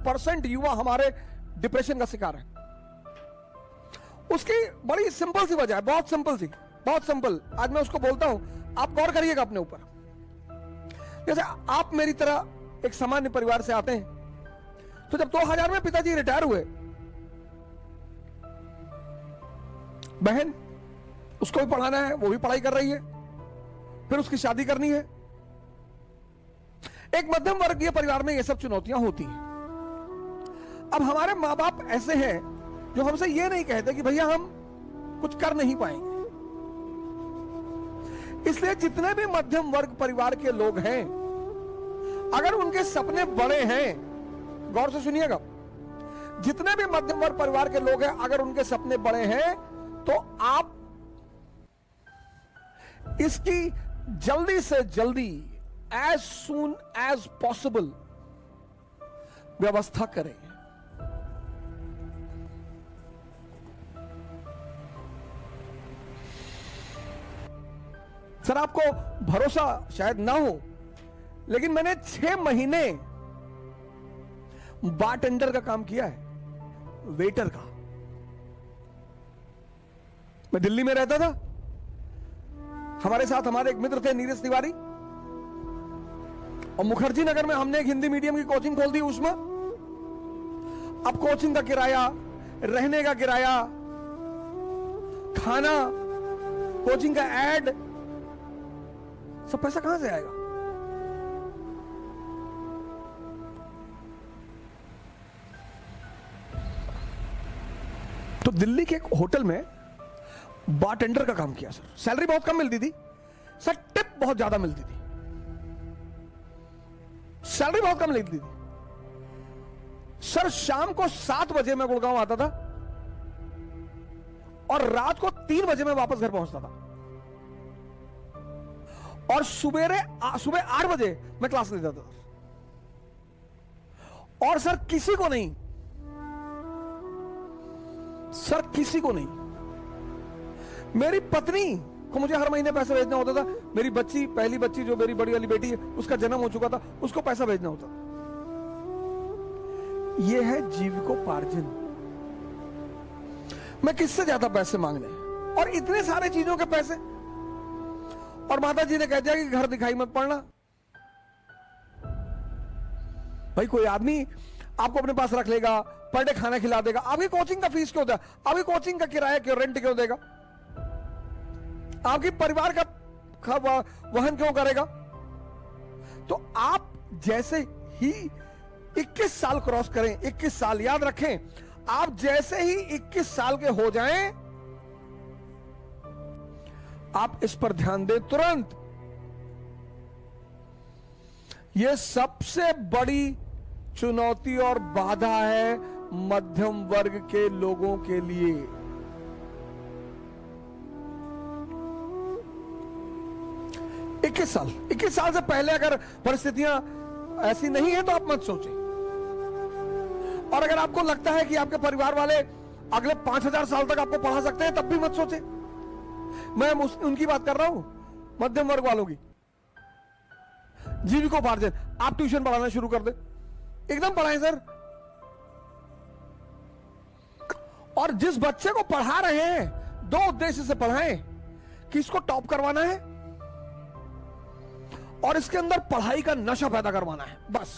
50% युवा हमारे डिप्रेशन का शिकार है। उसकी बड़ी सिंपल सी वजह है, बहुत सिंपल सी, बहुत सिंपल। आज मैं उसको बोलता हूं, आप गौर करिएगा अपने ऊपर। जैसे आप मेरी तरह एक सामान्य परिवार से आते हैं, तो जब 2000 में पिताजी रिटायर हुए, बहन उसको भी पढ़ाना है, वो भी पढ़ाई कर रही है, फिर उसकी शादी करनी है। एक मध्यम वर्गीय परिवार में ये सब चुनौतियां होती हैं। अब हमारे मां बाप ऐसे हैं जो हमसे ये नहीं कहते कि भैया हम कुछ कर नहीं पाएंगे। इसलिए जितने भी मध्यम वर्ग परिवार के लोग हैं, अगर उनके सपने बड़े हैं, गौर से सुनिएगा, जितने भी मध्यम वर्ग परिवार के लोग हैं, अगर उनके सपने बड़े हैं, तो आप इसकी जल्दी से जल्दी, एज सून एज पॉसिबल व्यवस्था करें। सर आपको भरोसा शायद ना हो, लेकिन मैंने 6 महीने बारटेंडर का काम किया है, वेटर का। मैं दिल्ली में रहता था, हमारे साथ हमारे एक मित्र थे नीरज तिवारी, और मुखर्जी नगर में हमने एक हिंदी मीडियम की कोचिंग खोल दी उसमें। अब कोचिंग का किराया, रहने का किराया, खाना, कोचिंग का एड, सब पैसा कहां से आएगा? तो दिल्ली के एक होटल में बारटेंडर का काम किया सर। सैलरी बहुत कम मिलती थी सर, टिप बहुत ज्यादा मिलती थी। सैलरी बहुत कम मिलती थी सर। शाम को 7 बजे मैं गुड़गांव आता था और रात को 3 बजे मैं वापस घर पहुंचता था, और सुबह 8 बजे मैं क्लास लेता था। और सर किसी को नहीं, सर किसी को नहीं, मेरी पत्नी को मुझे हर महीने पैसा भेजना होता था। मेरी बच्ची, पहली बच्ची जो मेरी बड़ी वाली बेटी है, उसका जन्म हो चुका था, उसको पैसा भेजना होता। यह है जीविकोपार्जन। मैं किससे ज्यादा पैसे मांगने, और इतने सारे चीजों के पैसे। और माता जी ने कह दिया कि घर दिखाई मत पड़ना। भाई कोई आदमी आपको अपने पास रख लेगा, पर डे खाना खिला देगा, आपकी कोचिंग का फीस क्यों देगा, आपकी कोचिंग का किराया क्यों, रेंट क्यों देगा, आपकी परिवार का वहन क्यों करेगा? तो आप जैसे ही 21 साल क्रॉस करें, 21 साल याद रखें, आप जैसे ही 21 साल के हो जाएं, आप इस पर ध्यान दें तुरंत। यह सबसे बड़ी चुनौती और बाधा है मध्यम वर्ग के लोगों के लिए। इक्कीस साल से पहले अगर परिस्थितियां ऐसी नहीं है तो आप मत सोचें। और अगर आपको लगता है कि आपके परिवार वाले अगले 5000 साल तक आपको पढ़ा सकते हैं, तब भी मत सोचें। मैं उनकी बात कर रहा हूं, मध्यम वर्ग वालों की। जीविकोपार्जन, आप ट्यूशन पढ़ाना शुरू कर दें, एकदम पढ़ाएं सर। और जिस बच्चे को पढ़ा रहे हैं, 2 उद्देश्य से पढ़ाएं कि इसको टॉप करवाना है और इसके अंदर पढ़ाई का नशा पैदा करवाना है, बस।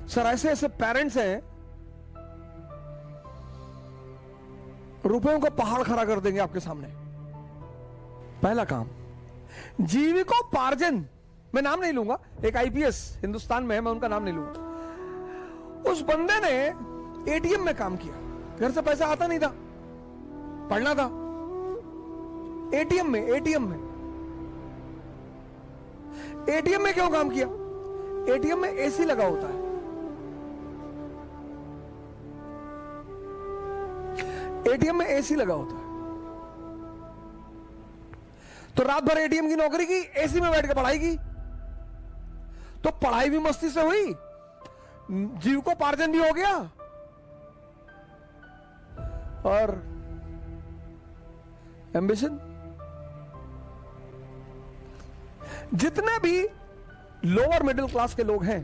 सर ऐसे ऐसे पेरेंट्स हैं, रुपयों का पहाड़ खड़ा कर देंगे आपके सामने। पहला काम जीविकोपार्जन, मैं नाम नहीं लूंगा, एक आईपीएस हिंदुस्तान में है, मैं उनका नाम नहीं लूंगा। उस बंदे ने एटीएम में काम किया, घर से पैसा आता नहीं था, पढ़ना था। एटीएम में क्यों काम किया? एटीएम में एसी लगा होता है। एटीएम में एसी लगा होता है, तो रात भर एटीएम की नौकरी की, एसी में बैठ के पढ़ाई की, तो पढ़ाई भी मस्ती से हुई, जीविकोपार्जन भी हो गया, और एम्बिशन। जितने भी लोअर मिडिल क्लास के लोग हैं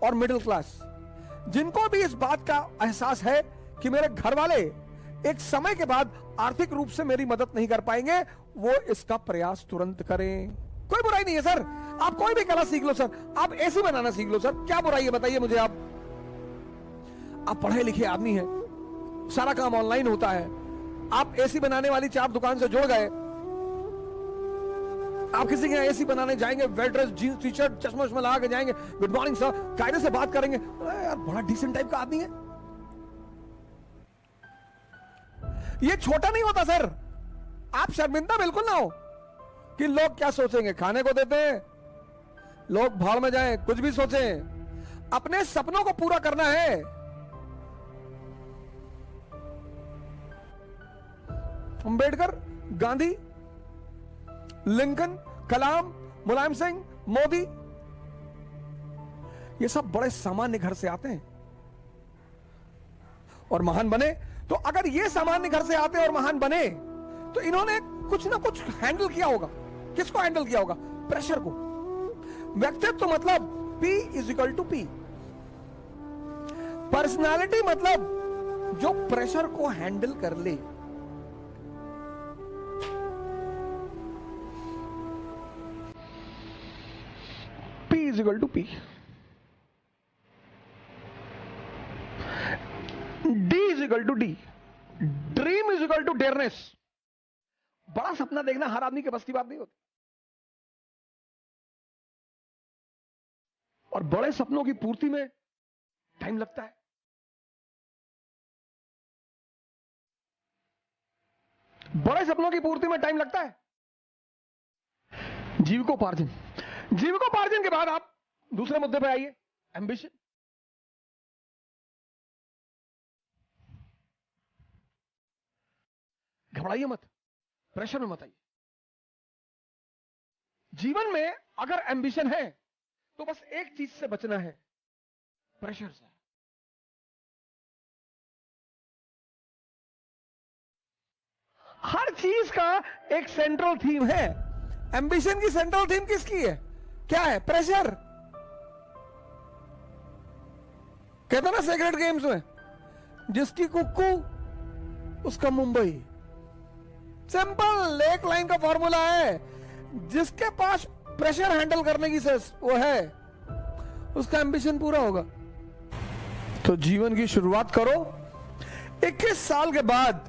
और मिडिल क्लास, जिनको भी इस बात का एहसास है कि मेरे घर वाले एक समय के बाद आर्थिक रूप से मेरी मदद नहीं कर पाएंगे, वो इसका प्रयास तुरंत करें। कोई बुराई नहीं है सर, आप कोई भी कला सीख लो सर, आप एसी बनाना सीख लो सर, क्या बुराई है बताइए मुझे। आप पढ़े लिखे आदमी हैं, सारा काम ऑनलाइन होता है, आप एसी बनाने वाली चार दुकान से जुड़ गए, आप किसी के यहाँ एसी बनाने जाएंगे, well dress jeans T shirt चश्मा उश्मा लगा के जाएंगे, गुड मॉर्निंग सर, कायदे से बात करेंगे, यार बड़ा डिसेंट टाइप का आदमी है। ये छोटा नहीं होता सर, आप शर्मिंदा बिल्कुल ना हो कि लोग क्या सोचेंगे। खाने को देते हैं, लोग भाड़ में जाएं, कुछ भी सोचें, अपने सपनों को पूरा करना है। अंबेडकर, गांधी, लिंकन, कलाम, मुलायम सिंह, मोदी, ये सब बड़े सामान्य घर से आते हैं और महान बने। तो अगर ये सामान्य घर से आते और महान बने तो इन्होंने कुछ ना कुछ हैंडल किया होगा। किसको हैंडल किया होगा? प्रेशर को। व्यक्तित्व तो मतलब P is equal to P। Personality मतलब जो प्रेशर को हैंडल कर ले। P is equal to P। D is equal to D। Dream is equal to dareness. बड़ा सपना देखना हर आदमी के बस की बात नहीं होती, और बड़े सपनों की पूर्ति में टाइम लगता है। बड़े सपनों की पूर्ति में टाइम लगता है। जीविकोपार्जन, जीविकोपार्जन के बाद आप दूसरे मुद्दे पे आइए, एम्बिशन। घबराइए मत, प्रेशर में मत आइए। जीवन में अगर एम्बिशन है तो बस एक चीज से बचना है, प्रेशर से। हर चीज का एक सेंट्रल थीम है। एम्बिशन की सेंट्रल थीम किसकी है? क्या है? प्रेशर। कहते ना सेक्रेट गेम्स में, जिसकी कुक्कू उसका मुंबई। सिंपल एक लाइन का फॉर्मूला है, जिसके पास प्रेशर हैंडल करने की वो है, उसका एम्बिशन पूरा होगा। तो जीवन की शुरुआत करो 21 साल के बाद।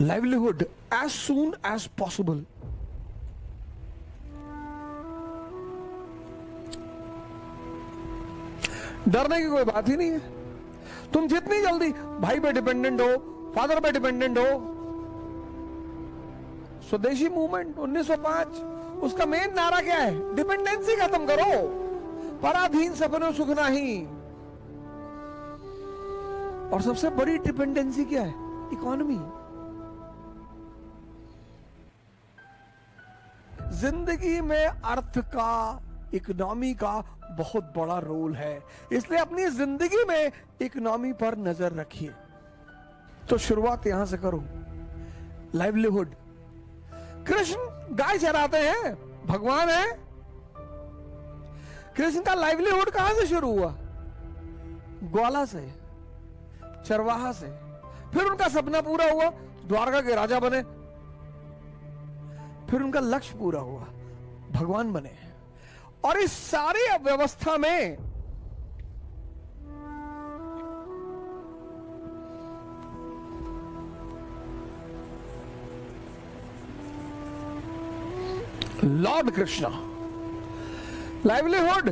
Livelihood as soon as possible. डरने की कोई बात ही नहीं है। तुम जितनी जल्दी भाई पे डिपेंडेंट हो, फादर पे डिपेंडेंट हो। स्वदेशी मूवमेंट 1905, उसका मेन नारा क्या है? डिपेंडेंसी खत्म करो, पराधीन सपनों सुख नहीं। और सबसे बड़ी डिपेंडेंसी क्या है? इकोनॉमी। जिंदगी में अर्थ का, इकोनॉमी का बहुत बड़ा रोल है, इसलिए अपनी जिंदगी में इकोनॉमी पर नजर रखिए। तो शुरुआत यहां से करो। लाइवलीहुड। कृष्ण गाय चराते हैं, भगवान है। कृष्ण का लाइवलीहुड कहां से शुरू हुआ? ग्वाला से, चरवाहा से। फिर उनका सपना पूरा हुआ, द्वारका के राजा बने। फिर उनका लक्ष्य पूरा हुआ, भगवान बने। और इस सारी व्यवस्था में लॉर्ड कृष्णा, लाइवलीहुड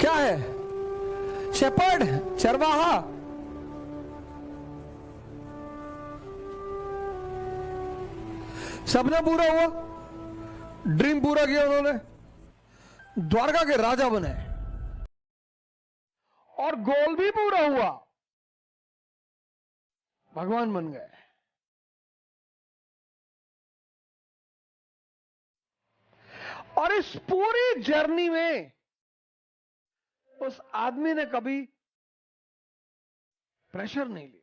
क्या है? शेपर्ड, चरवाहा। सपना पूरा हुआ, ड्रीम पूरा किया उन्होंने, द्वारका के राजा बने। और गोल भी पूरा हुआ, भगवान बन गए। और इस पूरी जर्नी में उस आदमी ने कभी प्रेशर नहीं लिया।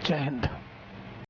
जय हिंद।